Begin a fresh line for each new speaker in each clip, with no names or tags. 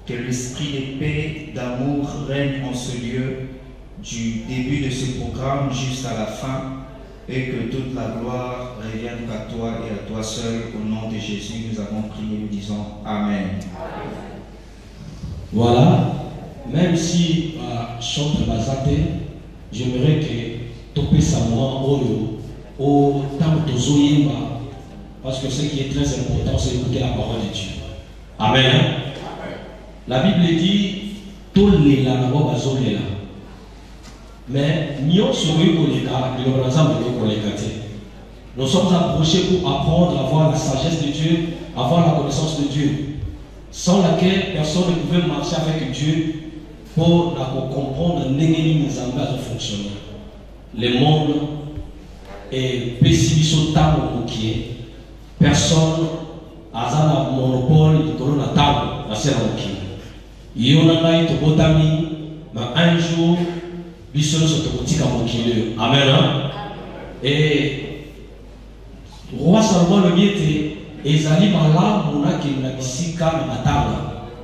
Que l'esprit de paix, d'amour règne en ce lieu, du début de ce programme jusqu'à la fin, et que toute la gloire revienne à toi et à toi seul. Au nom de Jésus, nous avons prié, nous disons Amen.
Voilà, même si chante Bazate, j'aimerais que topé Samoa Oyo, au temps de parce que ce qui est très important, c'est d'écouter la parole de Dieu. Amen. La Bible dit tout les la mais nous sommes approchés pour apprendre à voir la sagesse de Dieu, à voir la connaissance de Dieu, sans laquelle personne ne pouvait marcher avec Dieu pour comprendre les fonctionner. Le monde est pessimiste au temps qui est personne a un monopole de corona table à ser il y en a qui botami, mais un jour, ils se sont Amen. Et roi Salomon le était ezali malamu na kina bisika na matanga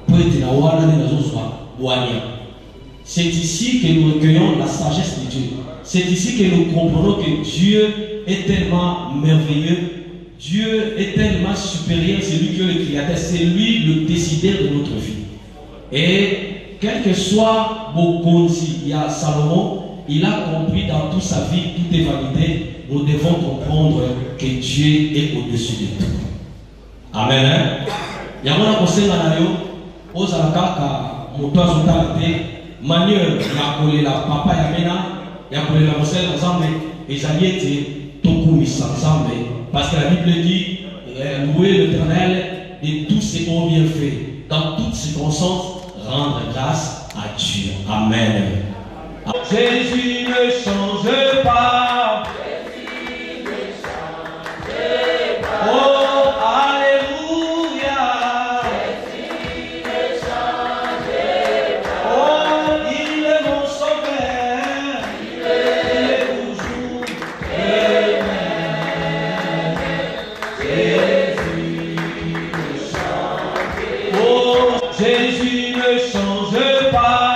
pour être na wana ne nazozwa wania. C'est ici que nous recueillons la sagesse de Dieu. C'est ici que nous comprenons que Dieu est tellement merveilleux. Dieu est tellement supérieur, c'est lui qui est le créateur, c'est lui le décideur de notre vie. Et quel que soit Bokonzi, il y a Salomon, il a compris dans toute sa vie, tout est validé. Nous devons comprendre que Dieu est au-dessus de tout. Amen. Hein? Yamona kosenga na yo, ozala kaka moto azotala te, manière ya kolela papa yamena, ya kolela mosela nzambe, ezali ete tokumisa nzambe. Parce que la Bible dit, louez l'Éternel de tous ses bons bienfaits. Dans toutes circonstances, rendre grâce à Dieu. Amen. Jésus ne change pas. Jésus ne change pas. Oh, alléluia. Jésus ne change pas. Oh, il est mon sauveur. Il est toujours le même. Jésus ne change pas. Oh, Jésus ne change pas.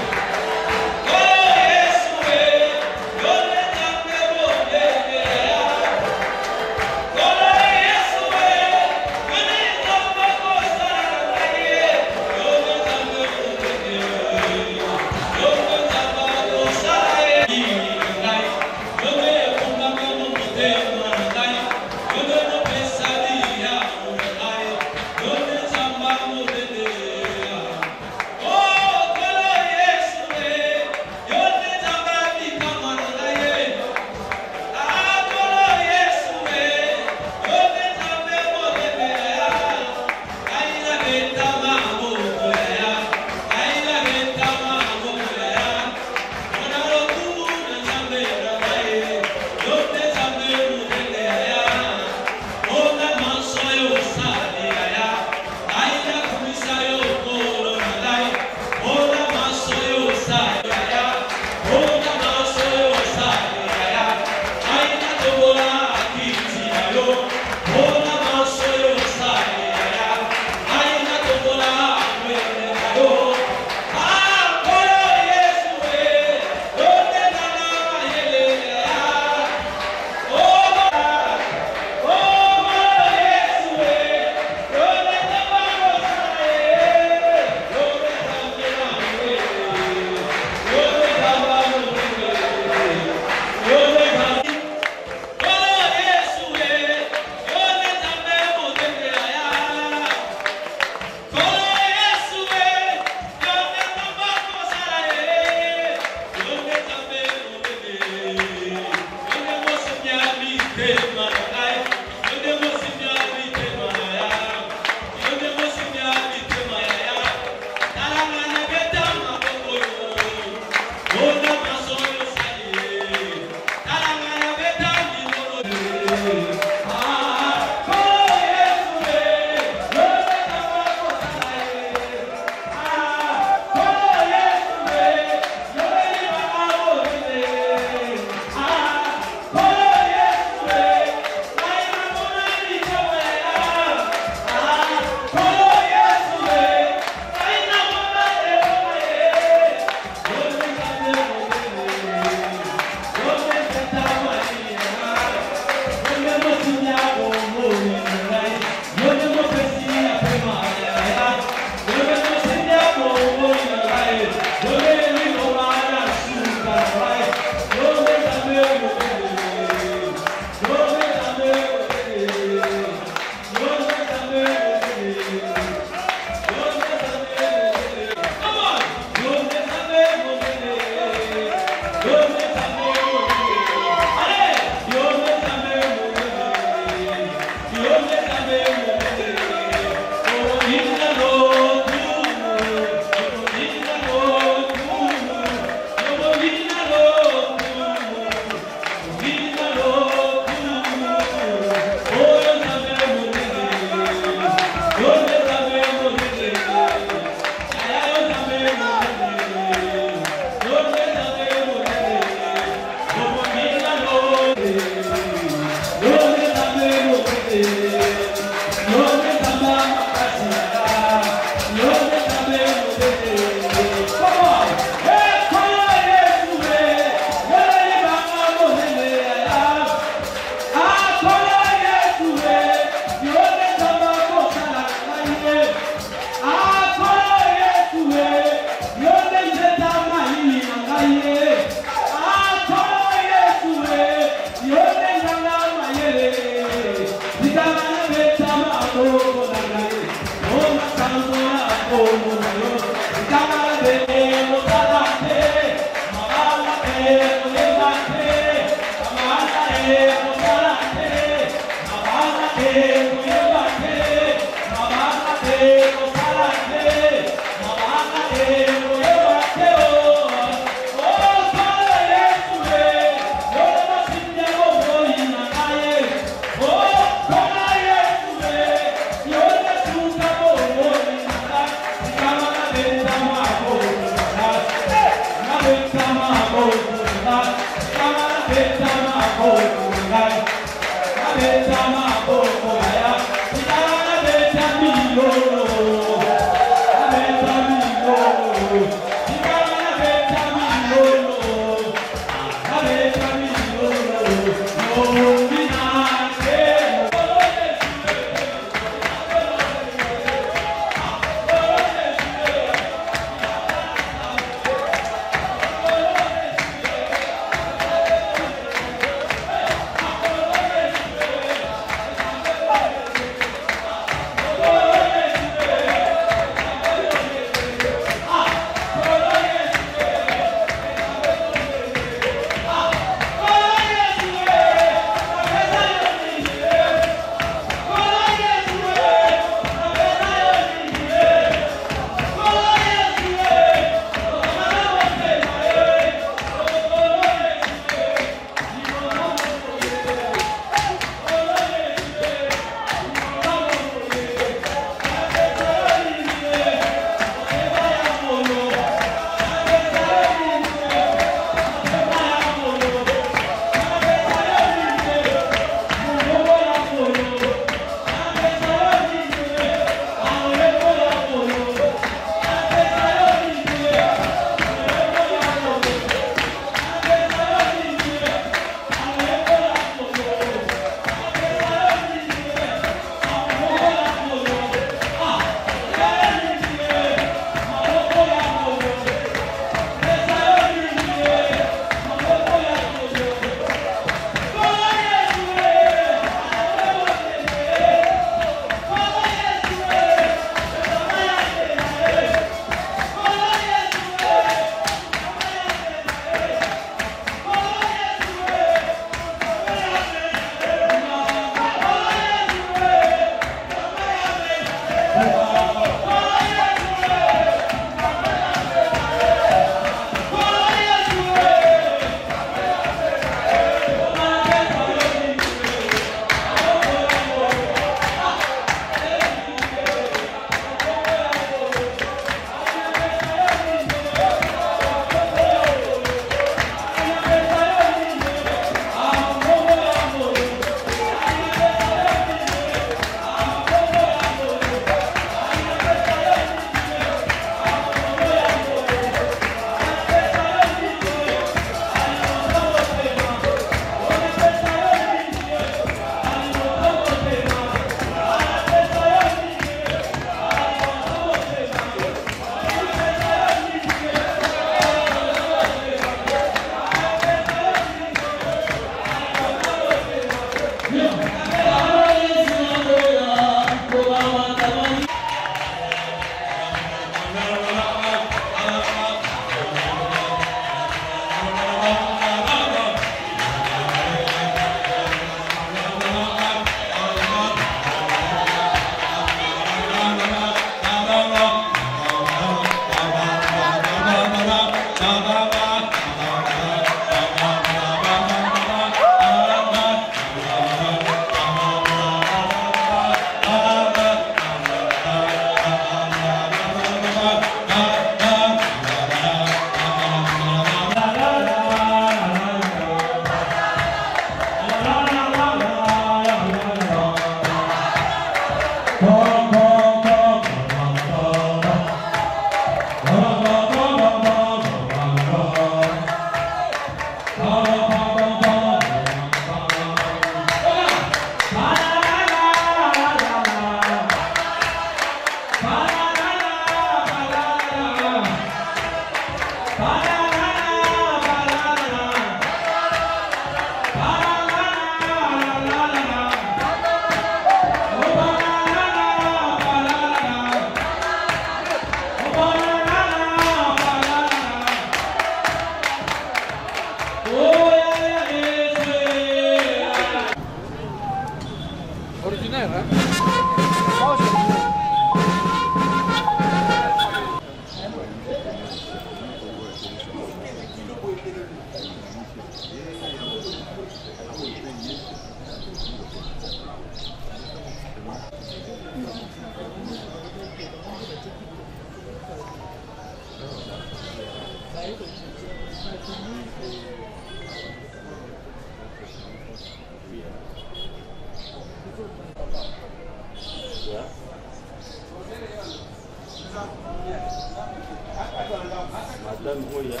Madame Roya.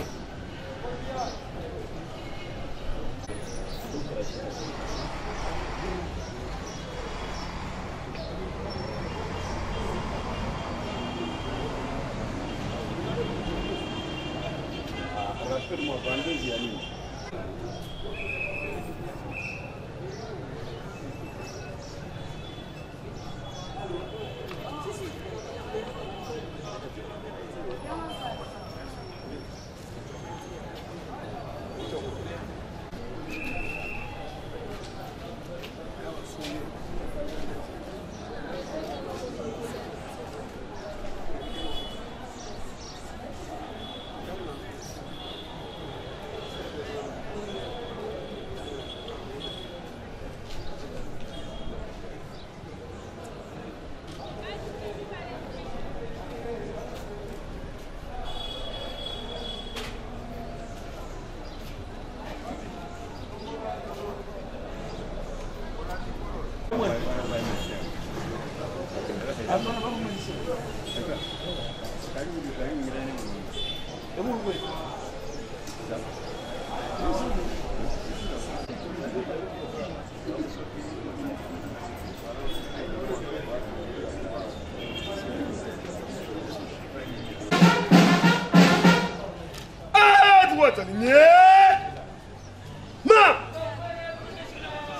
Rappelle-moi, vendeuse Yannick.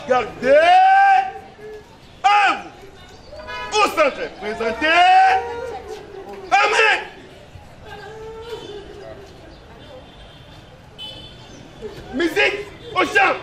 Gardez à vous au centre, présentez. Amen. Musique au chant.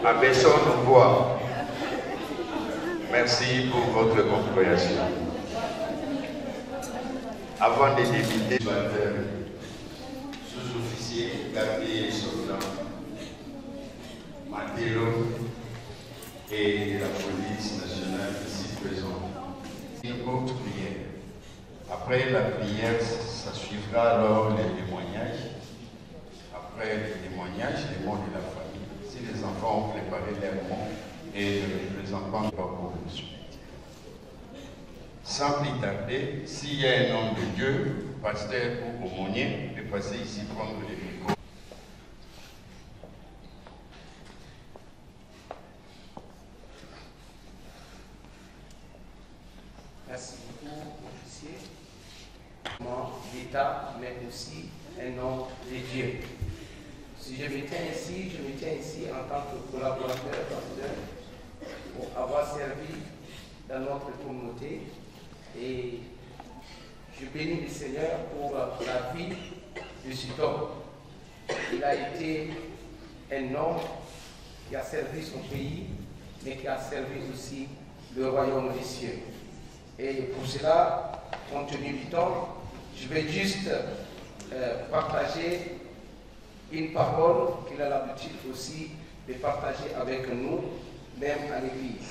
Abaissons nos voix. Merci pour votre compréhension. Avant de débuter, sous-officier, gardien et soldat, Matelo et de la police nationale ici présente. Une autre prière. Après la prière, ça suivra alors les témoignages. Après les témoignages, les mots de la famille. Si les enfants ont préparé leurs mots et le représentant pas pour le soumettre. Sans plus tarder, s'il y a un homme de Dieu, pasteur ou aumônier, de passer ici prendre les micros.
Merci beaucoup, officier. D'État, mais aussi un homme de Dieu. Si je me tiens ici en tant que collaborateur, pasteur, pour avoir servi dans notre communauté. Et je bénis le Seigneur pour la vie de cet homme. Il a été un homme qui a servi son pays, mais qui a servi aussi le royaume des cieux. Et pour cela, compte tenu du temps, je vais juste partager une parole qu'il a l'habitude aussi de partager avec nous, même à l'Église.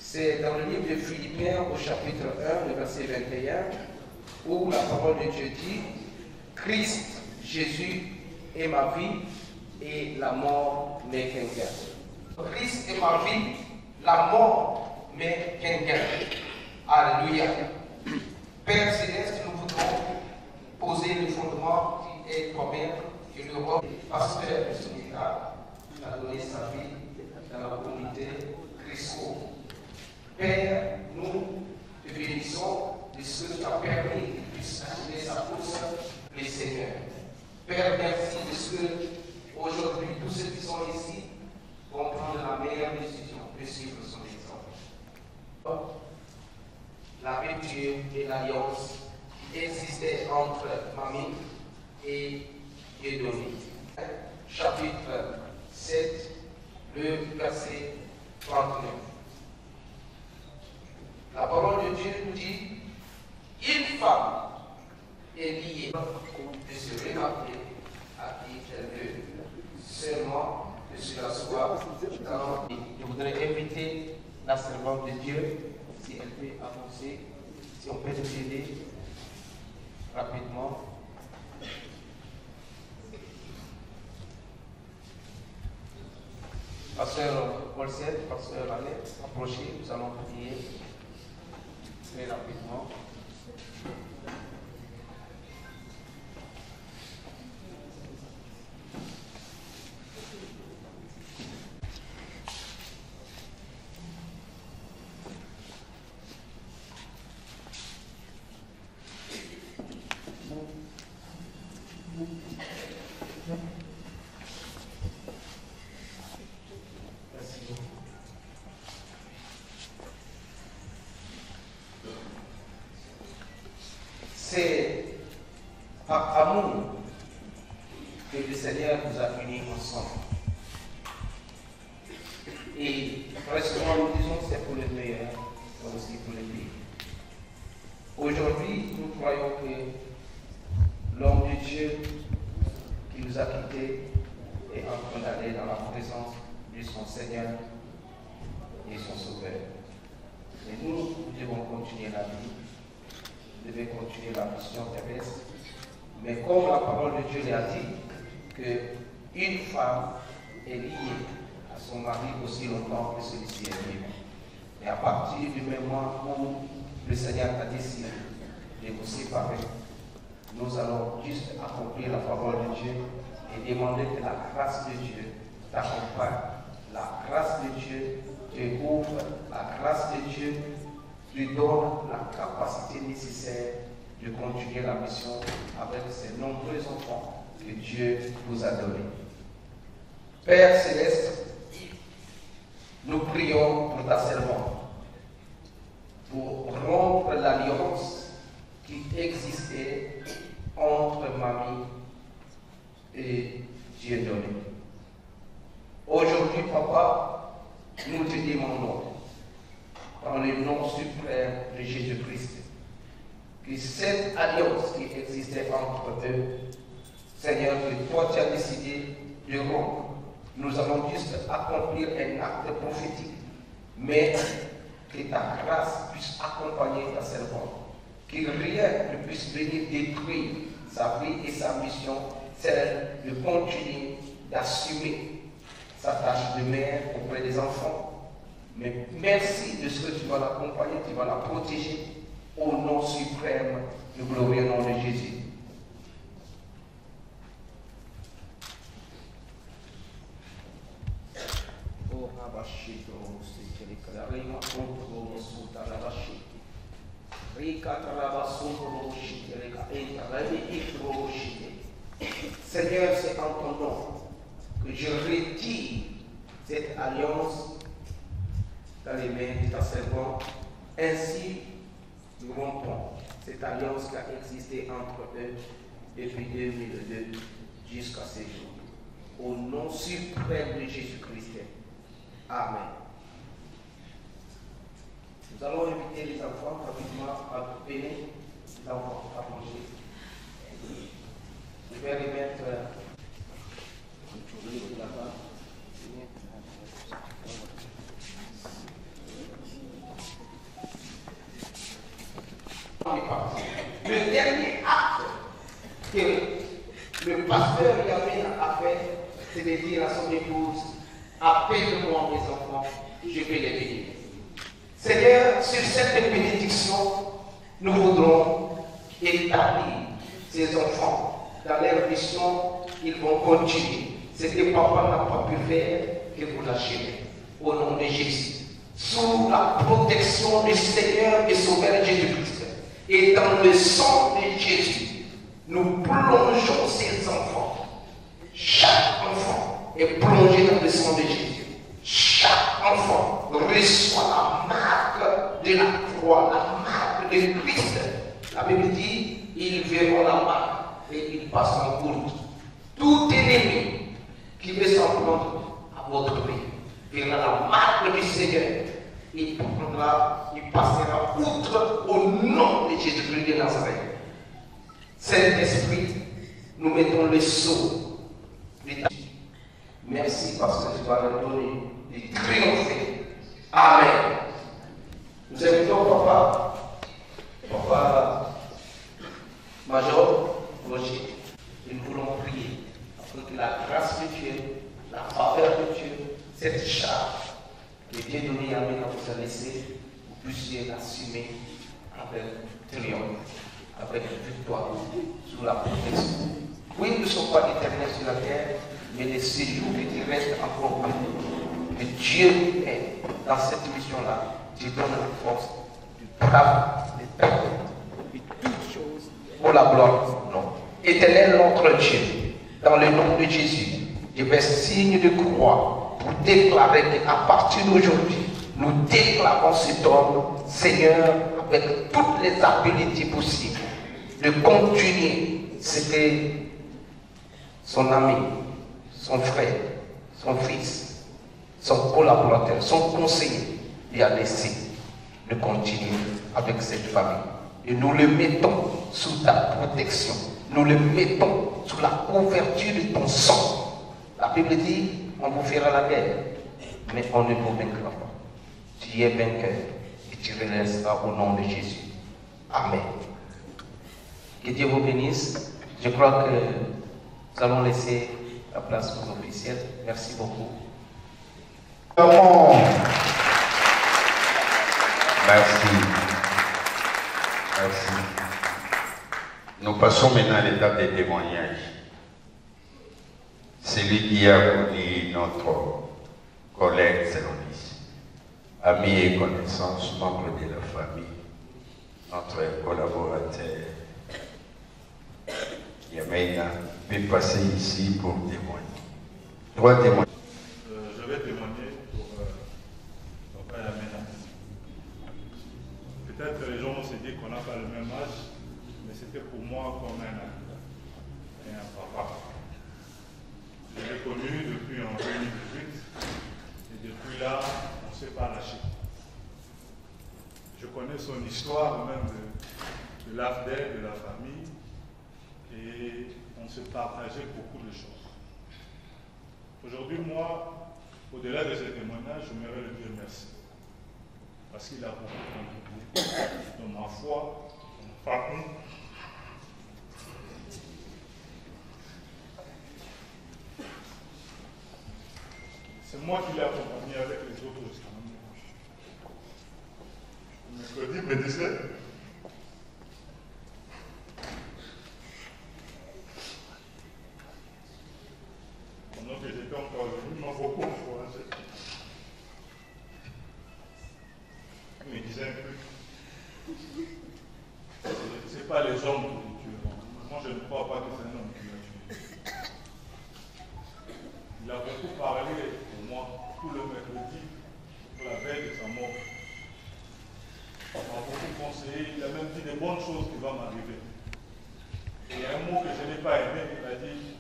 C'est dans le livre de Philippiens au chapitre 1, le verset 21, où la parole de Dieu dit « Christ, Jésus est ma vie et la mort m'est qu'un gain. » Christ est ma vie, la mort m'est qu'un gain. Alléluia. Père Céleste, nous voudrons poser le fondement qui est toi-même et le rôle du pasteur de ce État qui a donné sa vie dans la communauté Christo. Père, nous te bénissons de ce que tu as permis qu'il puisse acheter sa course, les Seigneurs. Père, merci de ce que aujourd'hui tous ceux qui sont ici vont prendre la meilleure décision de suivre son exemple. La rupture et l'alliance qui existait entre Mamie et Dieudonné. Chapitre 7, le verset 39. La parole de Dieu nous dit, une femme est liée de se remarquer à qui elle veut. Seulement que cela soit dans. Je voudrais inviter la servante de Dieu, si elle peut avancer, si on peut nous aider rapidement. Pasteur Paulsen, pasteur Annette, approchez, nous allons prier très rapidement. C'est par amour que le Seigneur nous a unis ensemble. Et très souvent nous disons que c'est pour le meilleur, mais aussi pour le pire. Aujourd'hui, nous croyons que l'homme de Dieu qui nous a quittés est en train d'aller dans la présence de son Seigneur et son Sauveur. Et nous devons continuer la vie. Devait continuer la mission terrestre. Mais comme la parole de Dieu l'a dit, qu'une femme est liée à son mari aussi longtemps que celui-ci est libre. Et à partir du moment où le Seigneur a décidé de vous séparer, nous allons juste accomplir la parole de Dieu et demander que la grâce de Dieu t'accompagne. La grâce de Dieu te ouvre, la grâce de Dieu lui donne la capacité nécessaire de continuer la mission avec ces nombreux enfants que Dieu vous a donnés. Père Céleste, nous prions pour ta servante, pour rompre l'alliance qui existait entre entre Mamie et Dieudonné. papa, nous te demandons, dans le nom suprême de Jésus-Christ, que cette alliance qui existait entre eux, Seigneur, que toi tu as décidé de rompre, nous allons juste accomplir un acte prophétique, mais que ta grâce puisse accompagner ta servante, que rien ne puisse venir détruire sa vie et sa mission, celle de continuer d'assumer sa tâche de mère auprès des enfants. Mais merci de ce que tu vas l'accompagner, tu vas la protéger au nom suprême du glorieux nom de Jésus. Seigneur, c'est en ton nom que je retire cette alliance dans les mains de ta servante. Ainsi, nous rompons cette alliance qui a existé entre eux depuis 2002 jusqu'à ce jour. Au nom suprême de Jésus-Christ. Amen. Nous allons inviter les enfants rapidement à venir, les enfants approcher. Je vais remettre là-bas. Le dernier acte que le pasteur Yamina a fait, c'est de dire à son épouse, appelle-moi mes enfants, je vais les bénir. Seigneur, sur cette bénédiction, nous voudrons établir ces enfants dans leur mission, ils vont continuer. Ce que papa n'a pas pu faire, que vous l'achevez. Au nom de Jésus. Sous la protection du Seigneur et Sauveur Jésus-Christ. Et dans le sang de Jésus, nous plongeons ces enfants. Chaque enfant est plongé dans le sang de Jésus. Chaque enfant reçoit la marque de la croix, la marque de Christ. La Bible dit, ils verront la marque et ils passeront pour tout ennemi qui veut s'en prendre à votre vie verra la marque du Seigneur. Il passera outre au nom de Jésus-Christ de Nazareth. Saint-Esprit, nous mettons le sceau. Merci parce que tu vas nous donner de triompher. Amen. Nous invitons Papa Major Roger, et nous voulons prier afin que la grâce de Dieu, la faveur de Dieu, cette charge que Dieu donné à nous vous a laissé, vous puissiez l'assumer avec triomphe, avec victoire, sous la protection. Oui, nous ne sommes pas éternels sur la terre, mais les séjours qui restent encore plus. Mais Dieu est dans cette mission-là. Dieu donne la force du brave, des peuples, et toutes choses pour la gloire de son nom. Éternel notre Dieu, dans le nom de Jésus, je fais signe de croix pour déclarer qu'à partir d'aujourd'hui, nous déclarons cet homme, Seigneur, avec toutes les habilités possibles, de continuer ce que son ami, son frère, son fils, son collaborateur, son conseiller lui a laissé de continuer avec cette famille. Et nous le mettons sous ta protection. Nous le mettons sous la couverture de ton sang. La Bible dit, on vous fera la guerre, mais on ne vous vaincra pas. Tu es vainqueur et tu relèveras au nom de Jésus. Amen. Que Dieu vous bénisse. Je crois que nous allons laisser la place aux officiels. Merci beaucoup.
Merci. Merci. Nous passons maintenant à l'étape des témoignages. Celui qui a connu notre collègue Célonis, ami et connaissance, membre de la famille, notre collaborateur, Yamena, peut passer ici pour témoigner. Trois témoignages.
Je vais témoigner pour Papa Yamena. Peut-être les gens vont se dire qu'on n'a pas le même âge, mais c'était pour moi comme un acteur et un papa. Je l'ai connu depuis en 2018 et connaît son histoire même de l'AFDEL, de la famille, et on se partageait beaucoup de choses. Aujourd'hui, moi, au-delà de ce témoignage, j'aimerais lui dire merci. Parce qu'il a beaucoup contribué dans ma foi, dans ma famille. C'est moi qui l'ai accompagné avec les autres aussi. Mercredi, me disait, pendant que j'étais encore venu, il m'a beaucoup encouragé. Il me disait un peu, c'est pas les hommes qui tuent. Moi, je ne crois pas que c'est un homme qui l'a tué. Il a beaucoup parlé pour moi tout le mercredi, pour la veille de sa mort. Il m'a beaucoup conseillé, il a même dit des bonnes choses qui vont m'arriver. Et il y a un mot que je n'ai pas aimé, il a dit,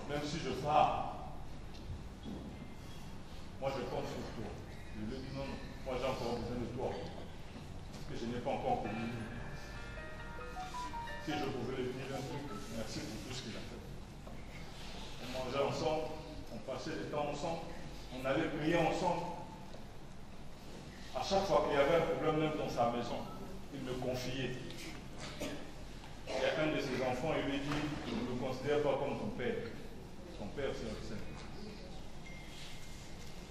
même si je pars, moi je compte sur toi. Je lui ai dit non, moi j'ai encore besoin de toi, parce que je n'ai pas encore connu. Si je pouvais lui dire un truc, merci pour tout ce qu'il a fait. On mangeait ensemble, on passait des temps ensemble, on allait prier ensemble. À chaque fois qu'il y avait un problème, même dans sa maison, il me confiait. Il y a un de ses enfants, il lui dit, je ne me considère pas comme ton père. Son père, c'est un saint.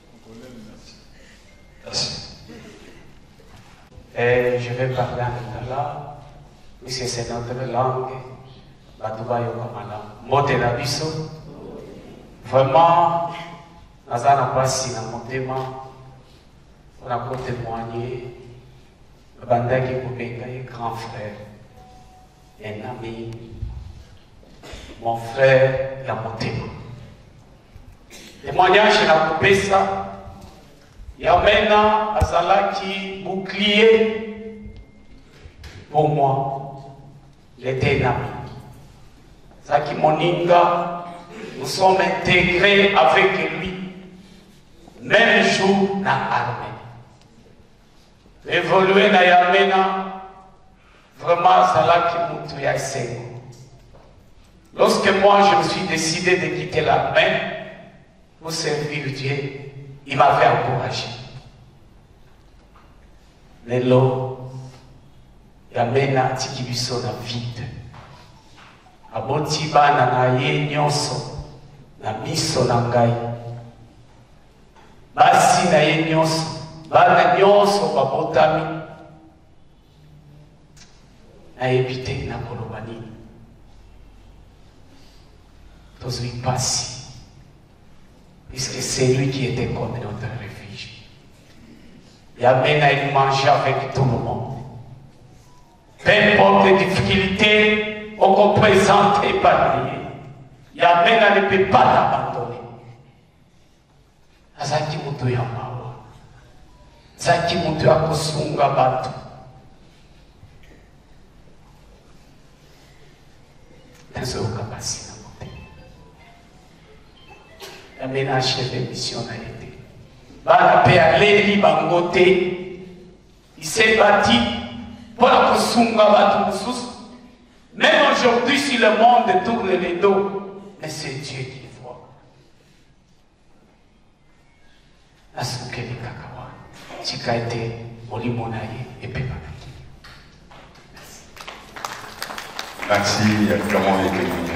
Donc on l'aime, merci.
Merci. Et je vais parler en Lingala, puisque c'est notre langue. Batubayo Kamala. Mote na biso. Vraiment, Nazana Pasi na Montema. On a témoigné, Bandaki Koubeka, grand frère, un ami, mon frère, la Montema. Témoignage de la Koubesa, Yamena Azalaki, bouclier, pour moi, il était un ami. Zaki Moninga, nous sommes intégrés avec lui, même jour dans l'armée. Évoluer na Yamena, vraiment, Zalaki Moutouya Sego. Lorsque moi je me suis décidé de quitter l'armée pour servir Dieu, il m'avait encouragé. Lelo, Yamena Tikibiso na vide. Aboti bana na ye nyonso, na miso na ngai. Basi na ye nyonso. Bana nyonso babotami na éviter na kolobani tozui pasi puisque c'est lui qui était comme notre refuge. Yamena il mangeait avec tout le monde. Peu importe les difficultés qu'on présente et épargnées, Yamena ne peut pas l'abandonner. Azaki mutu ya mawa. Zaki mutu akosunga batu. Nazoka basi na mote. Yamena achève mission na été. Bana pe aleli bangote. Il s'est bâti pour la kosunga batu mususu. Même aujourd'hui, si le monde tourne les dos, mais c'est Dieu qui voit. Asukeli kakawa. Chikaete Molimonaye et Pepamaki.
Merci, comment est témoigné.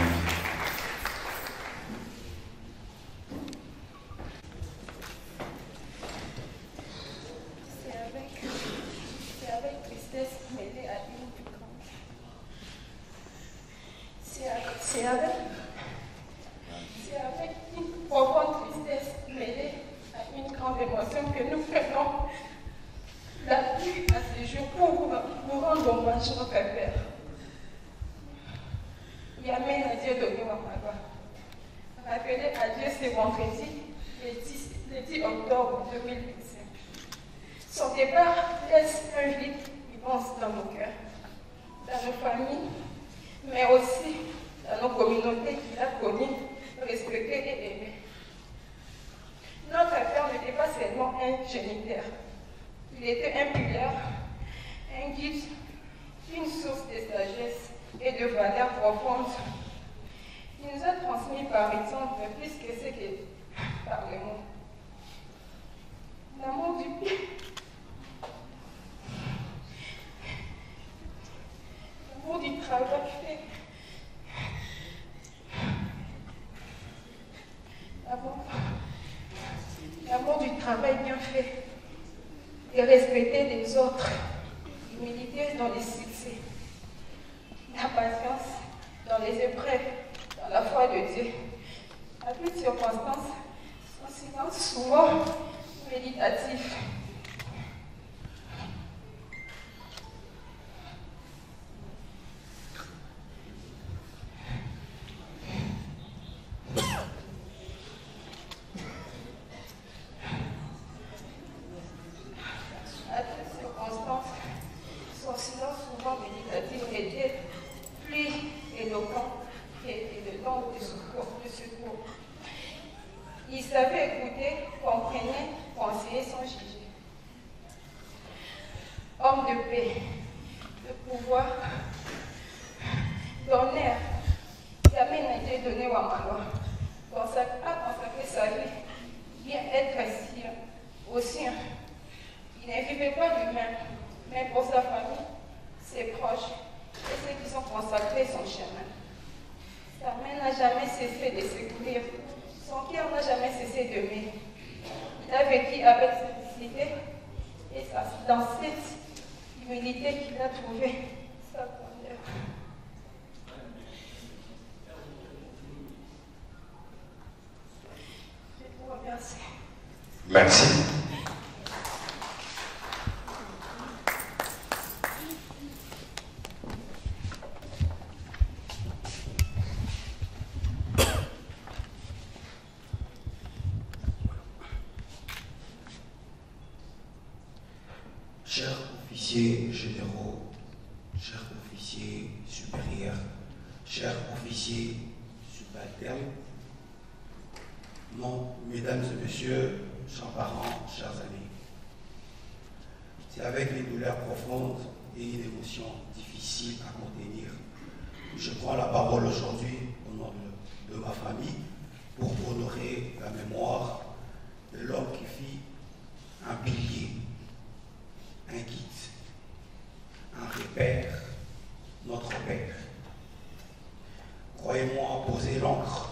C'est avec tristesse mêlée à une plus grande. C'est avec une profonde tristesse mêlée à une grande émotion que nous prenons la pluie à ce jour pour nous rendre hommage à notre Père. Yamena Dieu donné Wamagua. Rappelez à Dieu ce vendredi, le 10 octobre 2025. Son départ laisse un vide immense dans nos cœurs, dans nos familles, mais aussi dans nos communautés qu'il a connues, respectées et aimées. Notre Père n'était pas seulement un géniteur, il était un pilier, un guide, une source de sagesse et de valeurs profondes. Il nous a transmis par exemple plus que ce que par les mots. L'amour du Père. L'amour du travail fait. L'amour du travail bien fait. Et respecter les autres. L'humilité dans les succès. La patience dans les épreuves. Dans la foi de Dieu. À toutes circonstances, son silence souvent méditatif. À toutes circonstances, son silence souvent méditatif était plus éloquent et le don de secours. Il savait écouter, comprenait, conseiller sans juger. Homme de paix, de pouvoir, d'honneur, jamais n'a été donné au Manoir. A consacré sa vie, bien être au sien. Il ne vivait pas lui-même, mais pour sa famille, ses proches et ceux qui sont consacrés son chemin. Sa main n'a jamais cessé de secourir. Son cœur n'a jamais cessé d'aimer. Il a vécu avec simplicité et dans cette humilité qu'il a trouvé sa grandeur. Je vous remercie.
Merci.
Chers officiers généraux, chers officiers supérieurs, chers officiers subalternes, mesdames et messieurs, chers parents, chers amis, c'est avec une douleur profonde et une émotion difficile à contenir que je prends la parole aujourd'hui au nom de ma famille pour honorer la mémoire de l'homme qui fit un pilier, un guide, un repère, notre Père. Croyez-moi, poser l'encre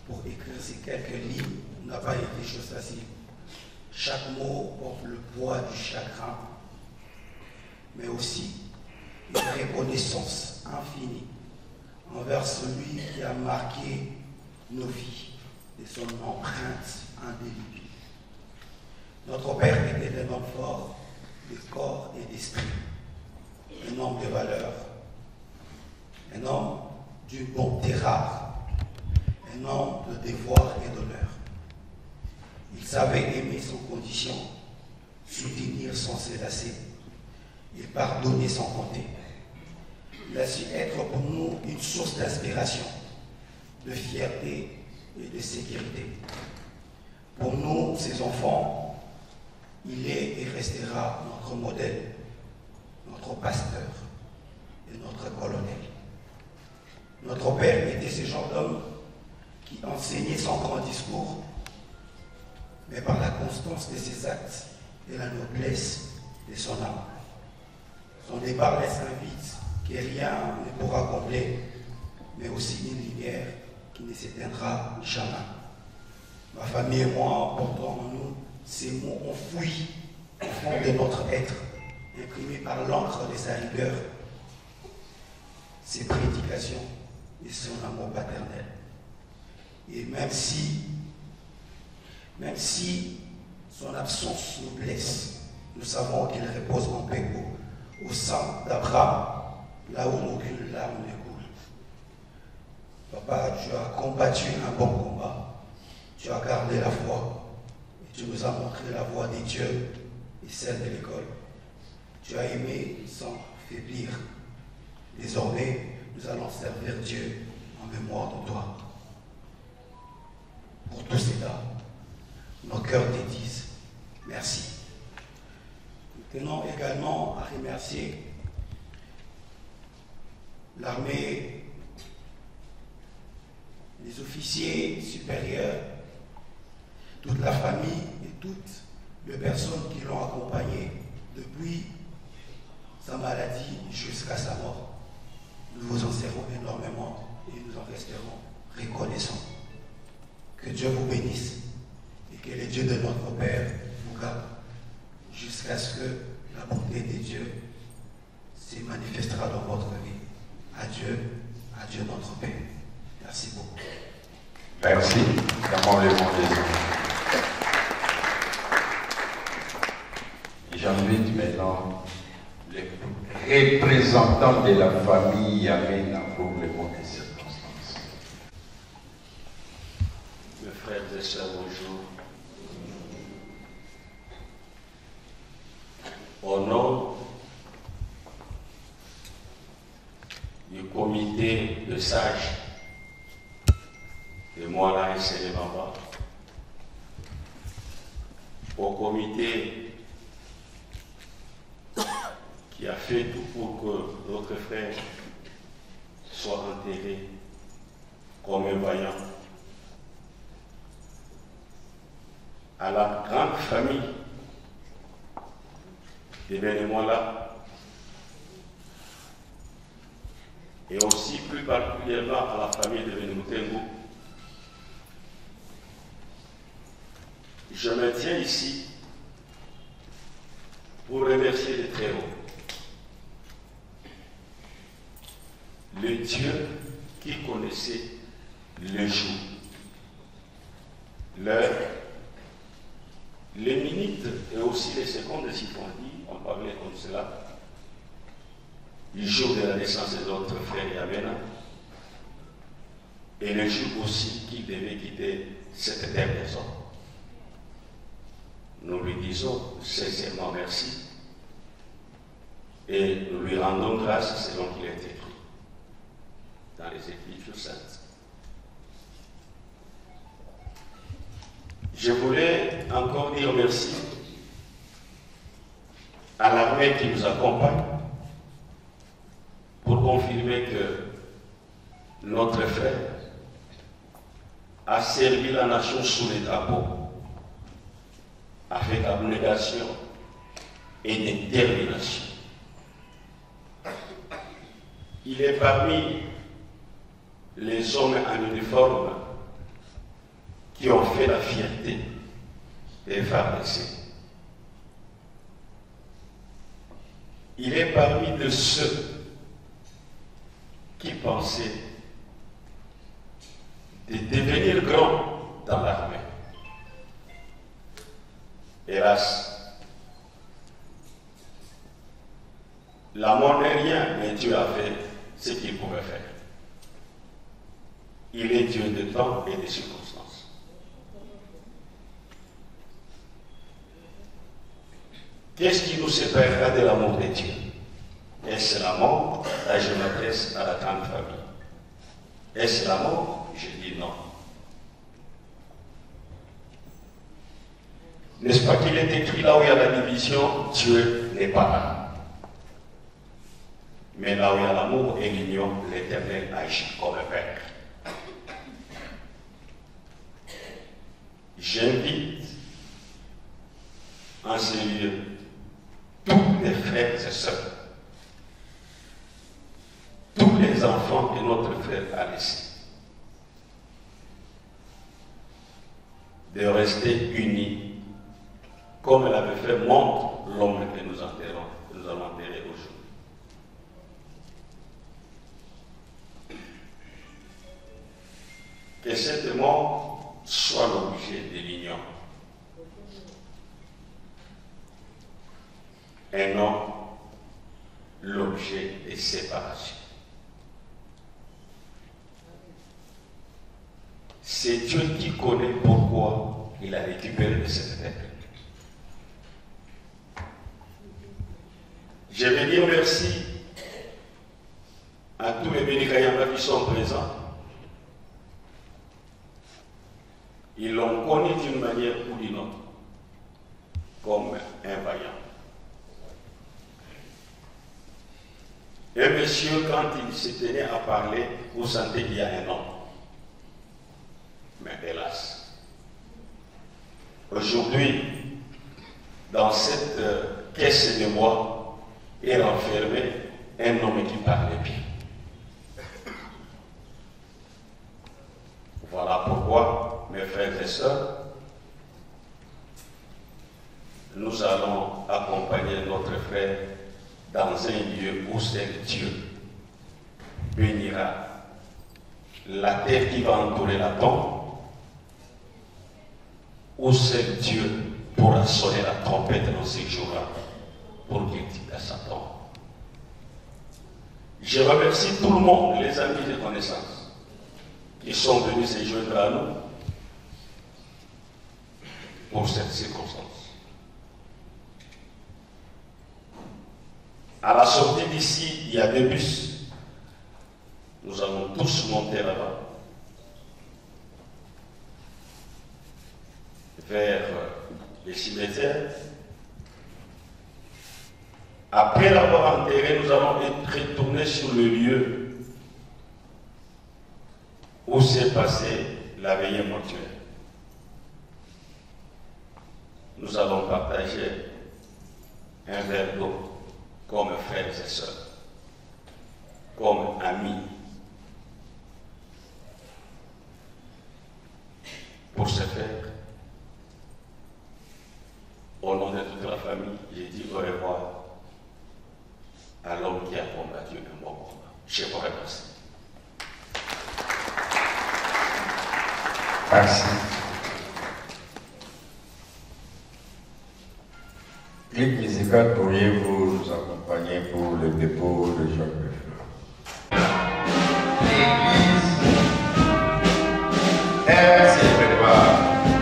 pour écrire ces quelques lignes n'a pas été chose facile. Chaque mot porte le poids du chagrin, mais aussi une reconnaissance infinie envers celui qui a marqué nos vies de son empreinte indélébile. Notre Père était un homme fort de corps et d'esprit, un homme de valeur, un homme d'une bonté rare, un homme de devoir et d'honneur. Il savait aimer sans condition, soutenir sans se lasser et pardonner sans compter. Il a su être pour nous une source d'inspiration, de fierté et de sécurité. Pour nous, ses enfants, il est et restera notre modèle, notre pasteur et notre colonel. Notre Père était ce genre d'homme qui enseignait sans grand discours, mais par la constance de ses actes et la noblesse de son âme. Son départ laisse un vide que rien ne pourra combler, mais aussi une lumière qui ne s'éteindra jamais. Ma famille et moi portons en nous ces mots enfouis au fond de notre être, imprimés par l'encre de sa rigueur, ses prédications et son amour paternel. Et même si son absence nous blesse, nous savons qu'il repose en paix au sein d'Abraham, là où aucune larme ne coule. Papa, tu as combattu un bon combat, tu as gardé la foi, et tu nous as montré la voie des dieux et celle de l'école. Tu as aimé sans faiblir. Désormais, nous allons servir Dieu en mémoire de toi. Pour tout cela, nos cœurs te disent merci. Tenons également à remercier l'armée, les officiers supérieurs, toute la famille et toutes les personnes qui l'ont accompagné depuis sa maladie jusqu'à sa mort. Nous vous en servons énormément et nous en resterons reconnaissants. Que Dieu vous bénisse et que le Dieu de notre Père vous garde jusqu'à ce que la bonté de Dieu se manifestera dans votre vie. Adieu notre Père. Merci beaucoup.
Merci. Comment le monde des J'invite maintenant les représentants de la famille Yamena pour le mot des circonstances.
Mes frères et sœurs, bonjour. Au nom du comité de sages de Moala et Sénébamba, au comité qui a fait tout pour que notre frère soit enterré comme un vaillant, à la grande famille de Bénémoala, et aussi plus particulièrement à la famille de Benimoutengo. Je me tiens ici pour remercier le Très-Haut, le Dieu qui connaissait le jour, l'heure, les minutes et aussi les secondes, si on dit, on parlait comme cela, le jour de la naissance de notre frère Yamena et le jour aussi qu'il devait quitter cette terre des hommes. Nous lui disons sincèrement merci et nous lui rendons grâce selon qu'il est écrit dans les Écritures saintes. Je voulais encore dire merci à l'armée qui nous accompagne pour confirmer que notre frère a servi la nation sous les drapeaux avec abnégation et détermination. Il est parmi les hommes en uniforme qui ont fait la fierté des FARDC. Il est parmi de ceux qui pensaient de devenir grand dans l'armée. Hélas, la mort n'est rien, mais Dieu a fait ce qu'il pouvait faire. Il est Dieu de temps et de circonstances. Qu'est-ce qui nous séparera de l'amour de Dieu? Est-ce la mort? Là, je m'adresse à la grande famille. Est-ce la mort? Je dis non. N'est-ce pas qu'il est écrit là où il y a la division, Dieu n'est pas là. Mais là où il y a l'amour et l'union, l'Éternel agit comme un Père. J'invite en ce lieu tous les frères et sœurs, tous les enfants que notre frère a laissés, de rester unis comme l'avait fait montre l'homme que nous allons enterrer aujourd'hui. Que cette mort soit l'objet de l'union et non l'objet de séparation. C'est Dieu qui connaît pourquoi il a récupéré de cette terre. Je vais dire merci à tous les Bénikayamba qui sont présents. Ils l'ont connu d'une manière ou d'une autre, comme un vaillant. Un monsieur, quand il se tenait à parler, vous sentez qu'il y a un homme. Mais hélas, aujourd'hui, dans cette caisse de bois, est renfermé un homme qui parlait bien. Voilà pourquoi, mes frères et sœurs, nous allons accompagner notre frère dans un lieu où seul Dieu bénira la terre qui va entourer la tombe, où seul Dieu pourra sonner la trompette dans ces jours-là pour qu'il quitte à sa tombe. Je remercie tout le monde, les amis de connaissance, qui sont venus se joindre à nous pour cette circonstance. À la sortie d'ici, il y a 2 bus. Nous allons tous monter là-bas, vers les cimetières. Après l'avoir enterré, nous allons retourner sur le lieu où s'est passée la veillée mortuaire. Nous allons partager un verre d'eau comme frères et sœurs, comme amis. Pour ce faire, au nom de toute la famille, j'ai dit au revoir à l'homme qui a combattu un bon combat. Je vous remercie.
Merci. Clic musical, pourriez-vous nous accompagner pour le dépôt de Jacques Beffleur? L'église, elle se prépare.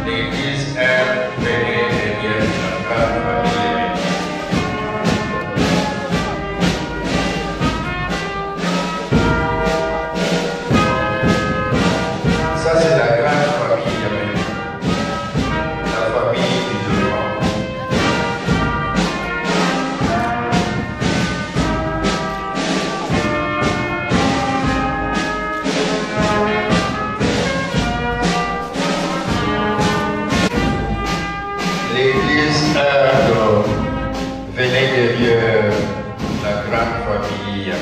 L'église, elle venait derrière la grande famille. Ça, c'est la grande famille, la famille musulmane. Venez derrière la grande famille.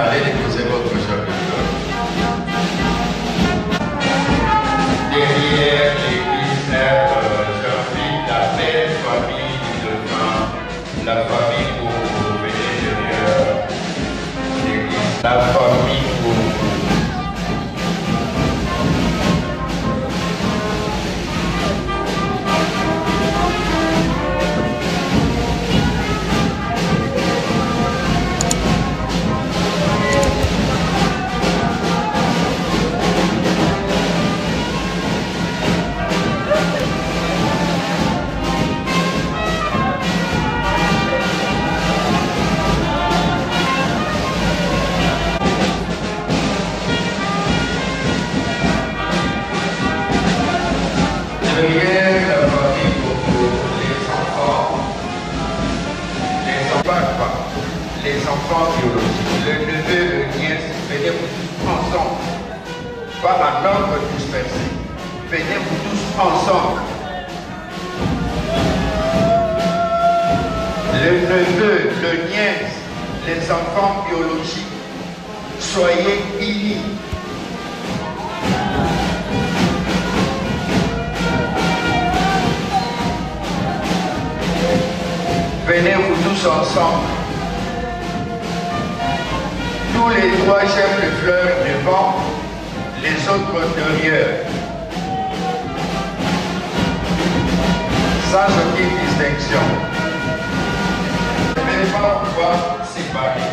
Allez déposer votre Jacques Beffleur. Derrière l'église, j'invite la belle famille musulmane, la famille où vous venez derrière l'église, la famille où derrière la famille pour les enfants biologiques, le neveu, le nièce, venez vous tous ensemble, pas en ordre dispersé, venez vous tous ensemble. Le neveu, le nièce, les enfants biologiques, soyez unis. Venez vous tous ensemble. Tous les 3 chefs de fleurs devant, les autres derrière. Sans aucune distinction. Les éléments doivent séparer.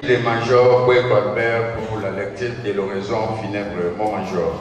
Les majors Boué Colbert pour la lecture de l'oraison funèbre, mon major.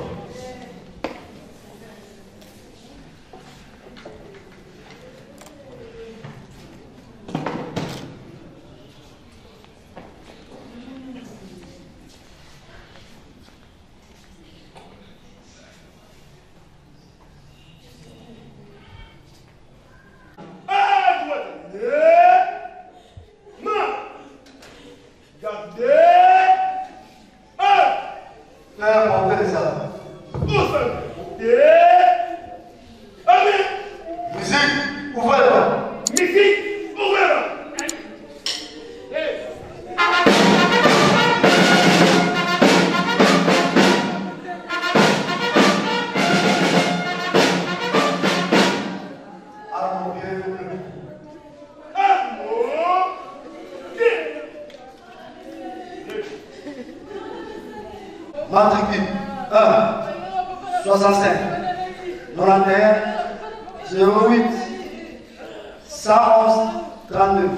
Matricule 1 65 91 08 111 39.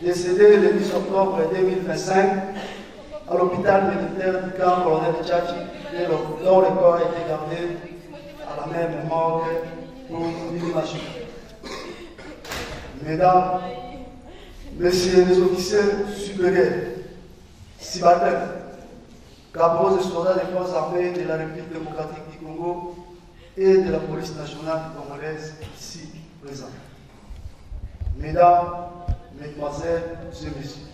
Décédé le 10 octobre 2025 à l'hôpital militaire du camp colonel Tchatchi, dont le corps a été gardé à la même morgue pour l'inhumation. Mesdames, Messieurs les officiers supérieurs, Sibatel, caporaux et soldats des forces armées de la République démocratique du Congo et de la police nationale congolaise ici présents. Mesdames, Mesdemoiselles et Messieurs,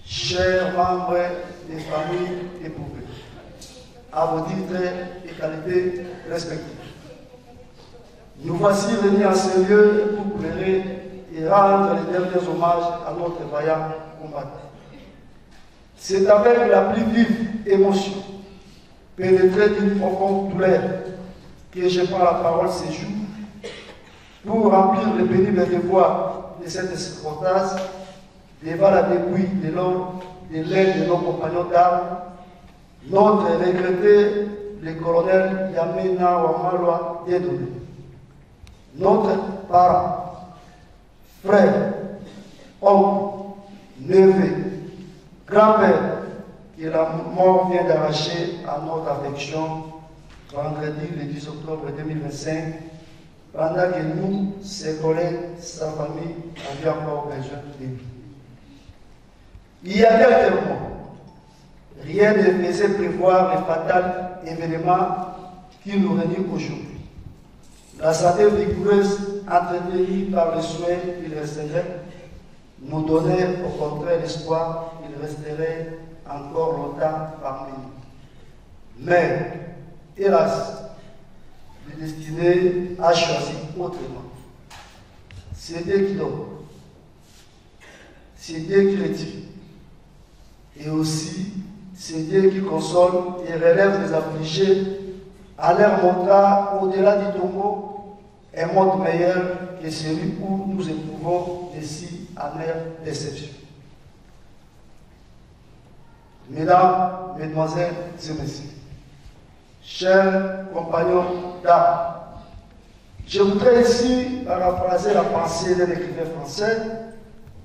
chers membres des familles éprouvées, à vos titres et qualités respectives, nous voici venus à ce lieu pour pleurer et rendre les derniers hommages à notre vaillant combattant. C'est avec la plus vive émotion, pénétrée d'une profonde douleur, que je prends la parole ce jour pour remplir le pénible devoir de cette escortage devant la dépouille de l'homme, de l'aide de nos compagnons d'armes, notre regretté le colonel Yamena Wamalwa Dieudonné. Notre parent, frère, oncle, neveu, grand-père, que la mort vient d'arracher à notre affection vendredi le 10 octobre 2025, pendant que nous, ses collègues, sa famille, avions encore besoin de lui. Il y a quelques mois, rien ne faisait prévoir le fatal événement qui nous réunit aujourd'hui. La santé vigoureuse entretenue par le soin qu'il resterait nous donnait au contraire l'espoir qu'il resterait encore longtemps parmi nous. Mais, hélas, le destiné a choisi autrement. C'est Dieu qui donne, c'est Dieu qui retire, et aussi c'est Dieu qui console et relève les affligés en leur montrant au-delà du tombeau un monde meilleur que celui où nous éprouvons de si amères déceptions. Mesdames, Mesdemoiselles et Messieurs, chers compagnons d'armes, je voudrais ici paraphraser la pensée d'un écrivain français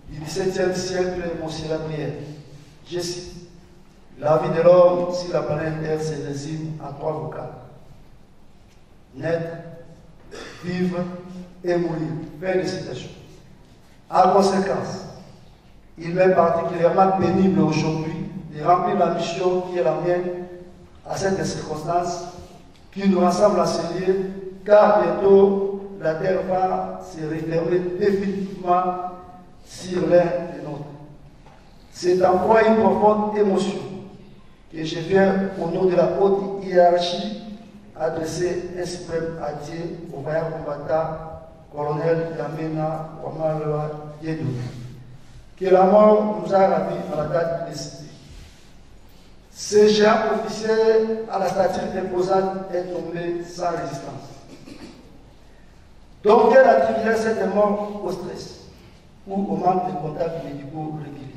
du XVIIe siècle, Monsieur Labrière. Je cite: la vie de l'homme sur la planète Terre se résume à 3 vocales: naître, vivre et mourir. Fin de citation. En conséquence, il m'est particulièrement pénible aujourd'hui de remplir la mission qui est la mienne à cette circonstance qui nous rassemble à ce lieu, car bientôt la terre va se refermer définitivement sur l'un des nôtres. C'est en moi une profonde émotion que je viens, au nom de la haute hiérarchie, adresser un suprême adieu au vaillant combattant colonel Yamena Wamalwa Dieudonné, que la mort nous a ravis à la date décidée. Ce géant officiel à la stature imposante est tombé sans résistance. Donc, quelle attribuerait cette mort au stress ou au manque de contacts médicaux réguliers?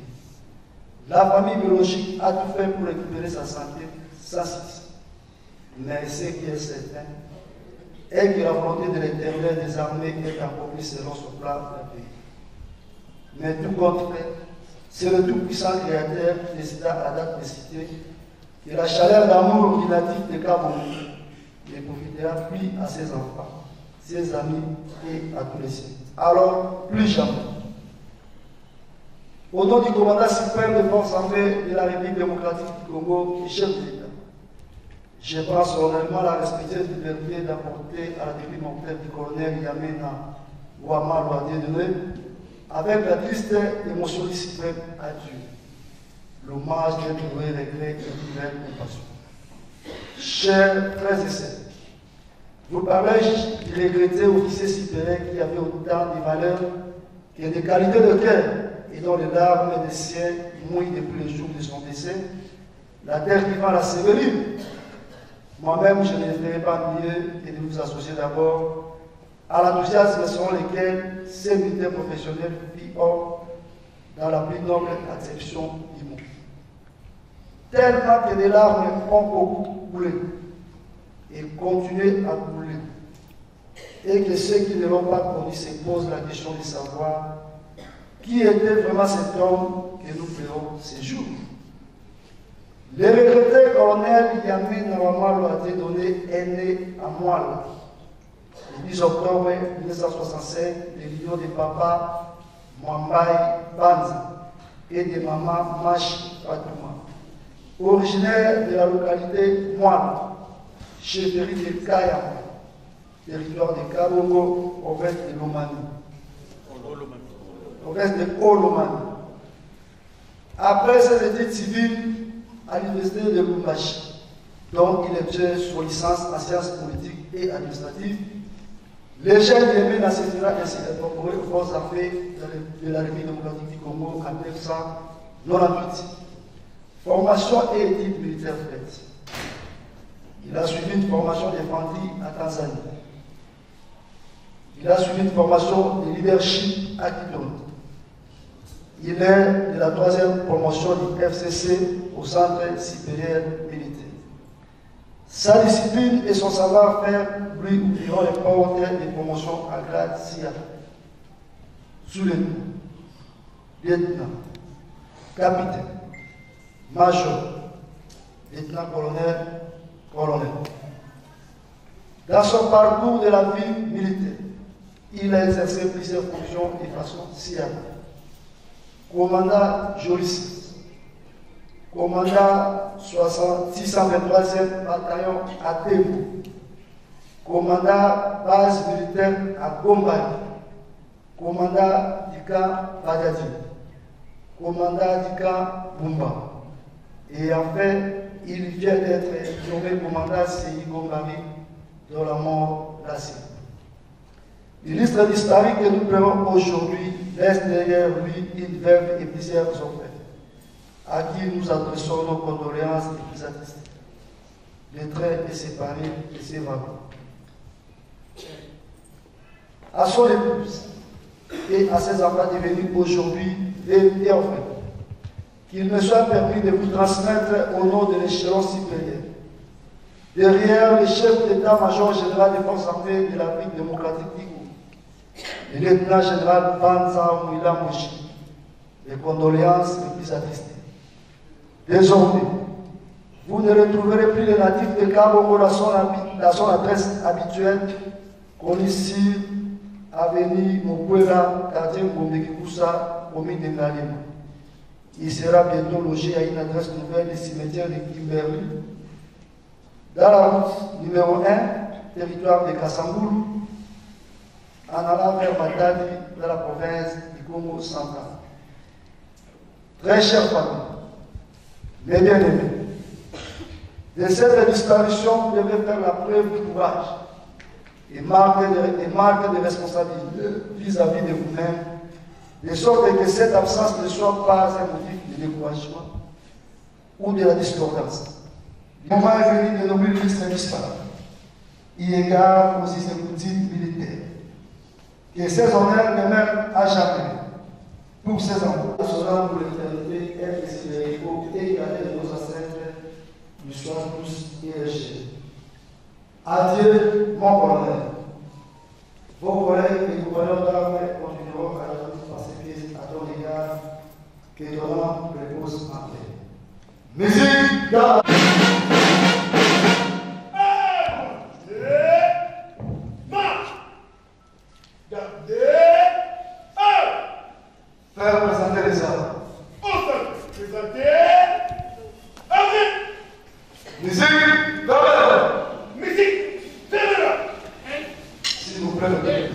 La famille biologique a tout fait pour récupérer sa santé sans cesse. Mais ce qui est certain est que la volonté de l'Éternel des armées est accomplie selon son plan d'un pays. Mais tout compte fait, c'est le tout-puissant Créateur qui décida à la date de citer que la chaleur d'amour ordinatif de Cameroun ne profitera plus à ses enfants, ses amis et à tous les siens. Alors, plus jamais. Au nom du commandant suprême des forces armées de la République démocratique du Congo et chef de l'État, je prends solennellement la respectueuse liberté d'apporter à la dépouille mortelle du colonel Yamena Wamalwa Dieudonné, avec la triste émotion du suprême adieu, l'hommage d'un doué regret et d'une grande compassion. Chers frères et sœurs, vous parlez du regretté officier supérieur qui avait autant de valeurs que de qualités de cœur et dont les larmes des siens mouillent depuis le jour de son décès, la terre qui va la sévérir. Moi-même, je ne ferai pas mieux que de vous associer d'abord à l'enthousiasme selon lequel ces militaires professionnels vivent dans la plus noble acception du monde. Tellement que des larmes ont beaucoup coulé et continuent à couler, et que ceux qui ne l'ont pas connu se posent la question de savoir qui était vraiment cet homme que nous ferons ces jours. Le regretté colonel Yamena Wamalwa Dieudonné est né à Moala le 10 octobre 1965 de l'union de papa Mwambai Banza et de maman Machi Fatouma, originaire de la localité Moala, chefferie de Kayama, territoire de Kabongo, province de Lomani. Province de Olomani. Après ses études civiles à l'université de Lubumbashi, dont il obtient son licence en sciences politiques et administratives, le jeune Yamena se fera ainsi incorporé aux forces armées de la République démocratique du Congo en 1998. Formation et études militaires faites. Il a suivi une formation d'infanterie à Tanzanie. Il a suivi une formation de leadership à Kidon. Il est de la 3e promotion du FCC au Centre supérieur militaire. Sa discipline et son savoir-faire lui ouvriront les portes des promotions à grade SIA. Sous-lieutenant, lieutenant, capitaine, major, lieutenant-colonel, colonel. Dans son parcours de la vie militaire, il a exercé plusieurs fonctions de façon sciemment. Commandant Jolis, commandant 623e bataillon à Tembo, commandant base militaire à Gombay, commandant du camp Badadi, commandant du camp Bumba. Et enfin, il vient d'être nommé commandant CI Gombari dans la mort d'Assy. L'illustre disparu que nous prenons aujourd'hui laisse derrière lui une veuve et plusieurs orphelins, à qui nous adressons nos condoléances et plus attestées. Le train est séparé de ses wagons. À son épouse et à ses enfants devenus aujourd'hui des orphelins, qu'il me soit permis de vous transmettre au nom de l'échelon supérieur, derrière le chef d'état-major général des forces armées de la République démocratique du Congo, le lieutenant général Banza Mouila Mouchi, les condoléances les plus attestées. Désormais, vous ne retrouverez plus les natifs de Kabongo dans son adresse habituelle, connue sur avenue Mokwela, quartier Ngombekikusa, commune de Ngalema. Il sera bientôt logé à une adresse nouvelle du cimetière de Kimberley, dans la route numéro 1, territoire de Kassangoulou, en allant vers Matadi, dans la province du Congo central. Très chers familles, mes bien-aimés, de cette disparition, vous devez faire la preuve de courage et marque de responsabilité vis-à-vis de vous-même, de sorte que cette absence ne soit pas un motif de découragement ou de la discordance. Le moment est venu de nommer le ministre disparu, eu égard aux exécutifs militaires. Que ces honneurs demeurent à jamais pour ces enfants. Nous serons pour l'éternité, être considérés et garder de nos ancêtres, nous soyons tous érigés. Adieu, mon colonel. Vos collègues et gouverneurs d'armée continueront à la lutte pacifiste à ton égard, que ton nom repose en paix. Musique dans faire présenter les armes. Présenter. Musique, caméra. Musique, caméra. S'il vous plaît.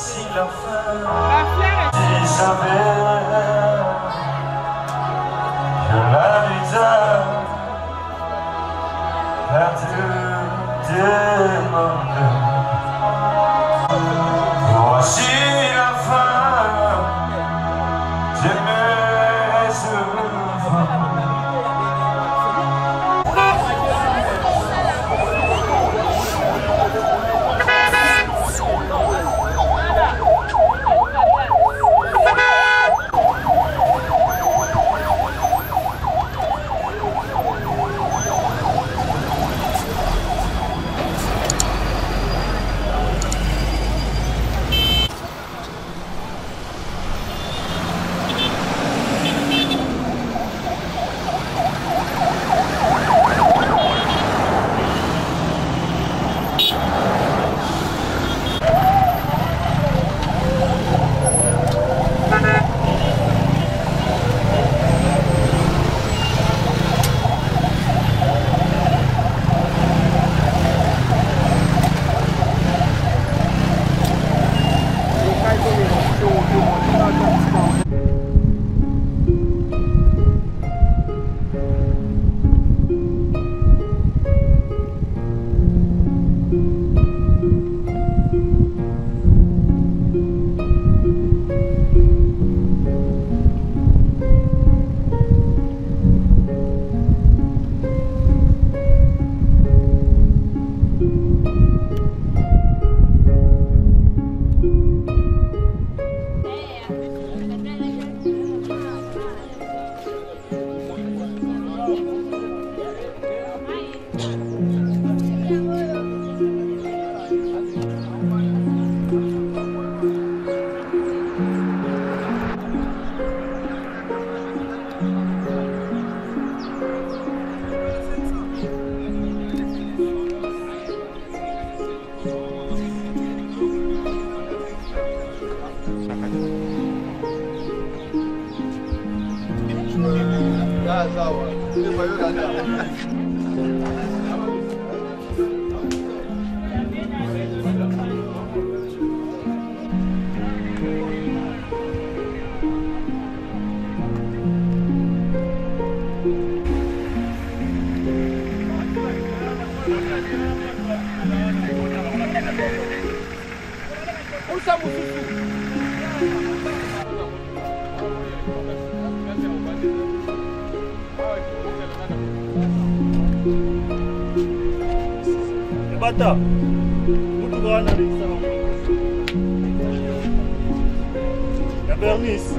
Voici la fin des affaires que la misère perdue demande. Voici la fin de mes œuvres.
Bata, muito grande ali, la Bernice.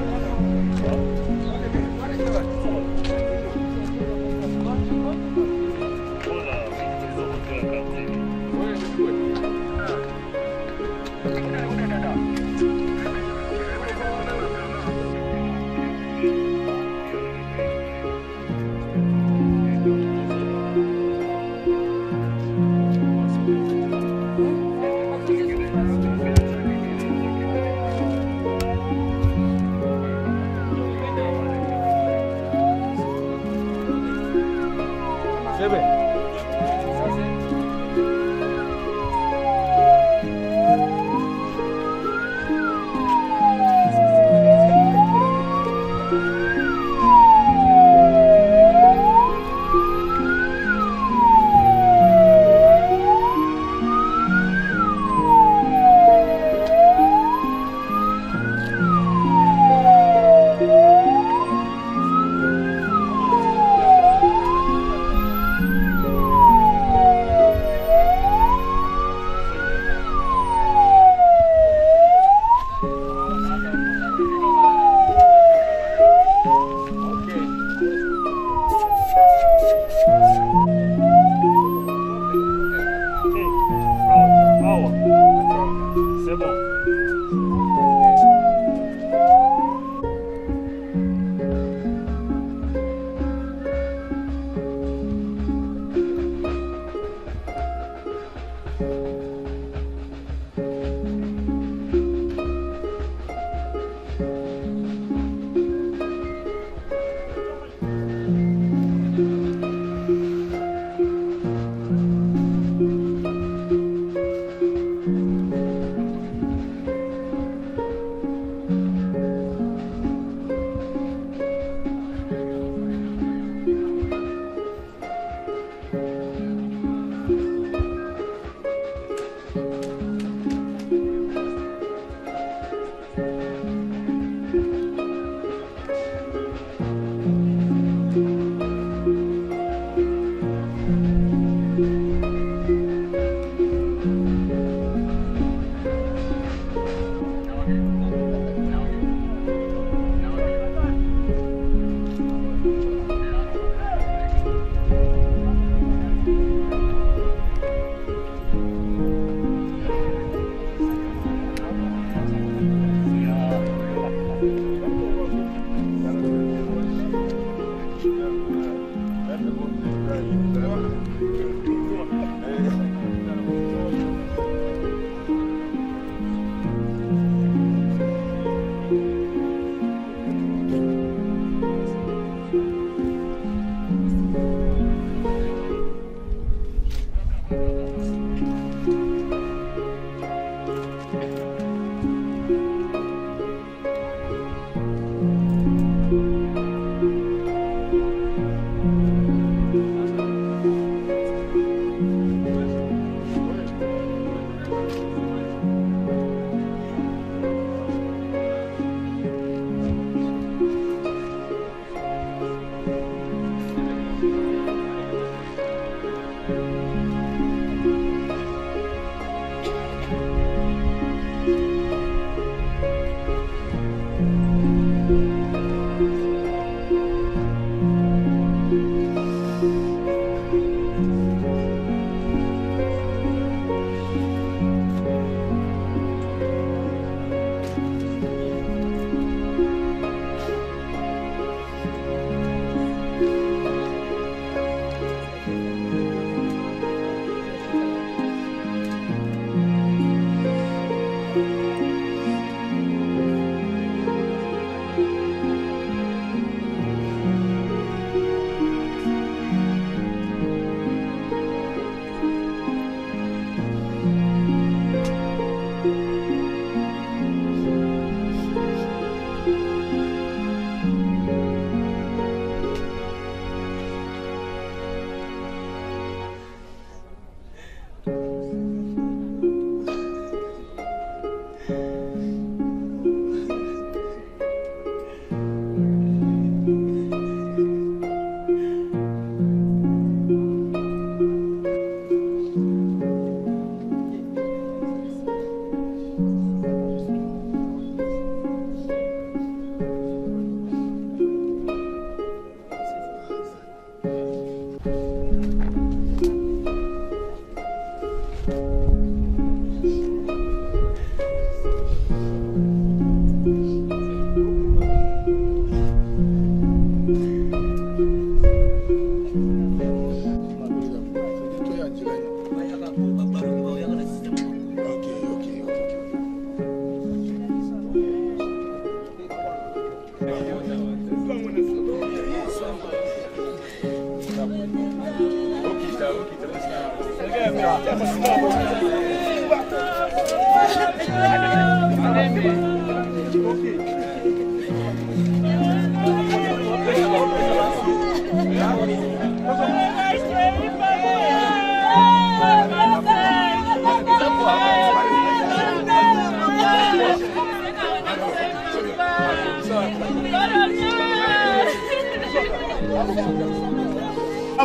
Ah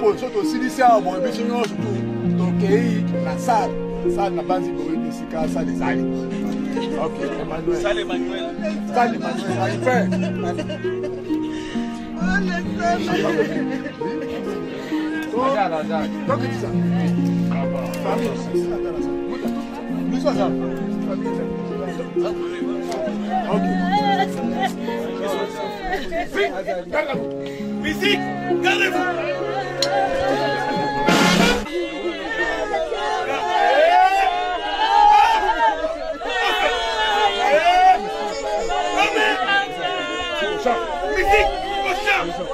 bon, surtout si c'est un bon, mais sinon surtout donc la salle n'a pas dit que c'est ça les aïe. Ok, Emmanuel. Salle Emmanuel. Salle Emmanuel, allez faire. Donc c'est ça. Famille, c'est ça. Ok. Musique, gardez-vous. Musique, au chant.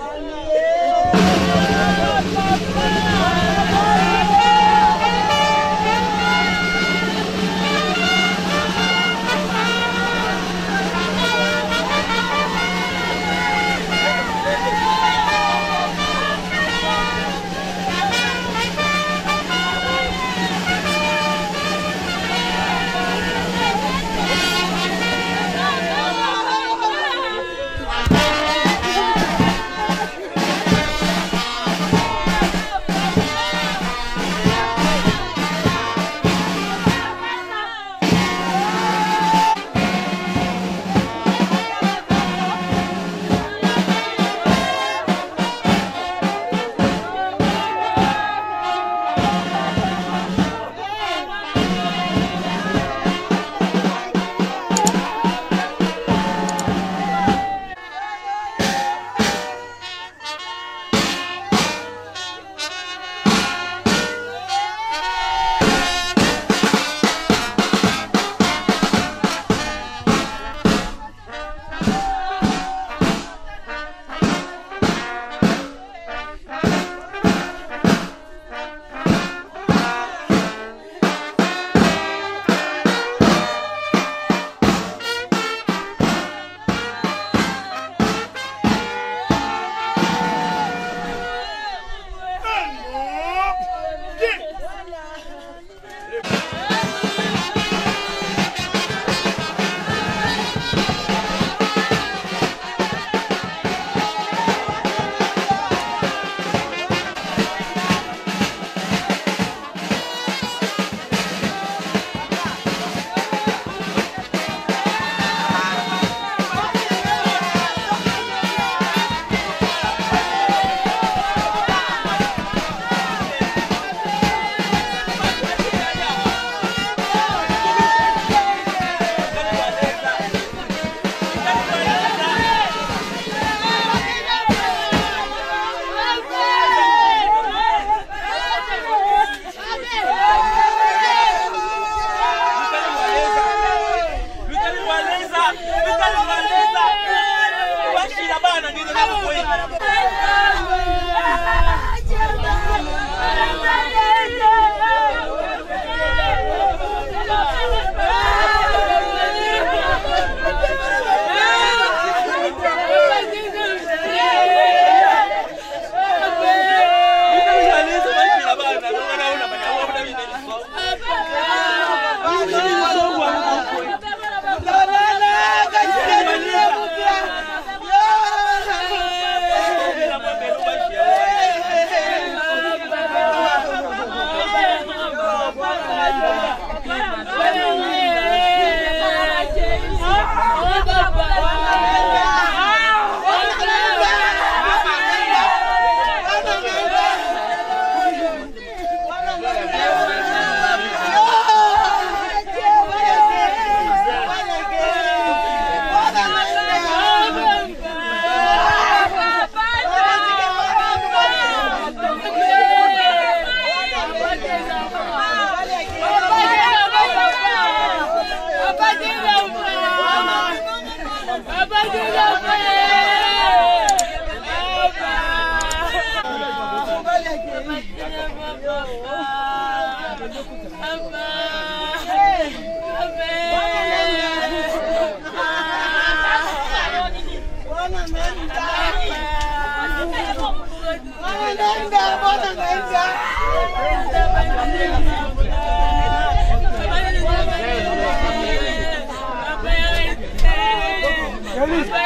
Feliz.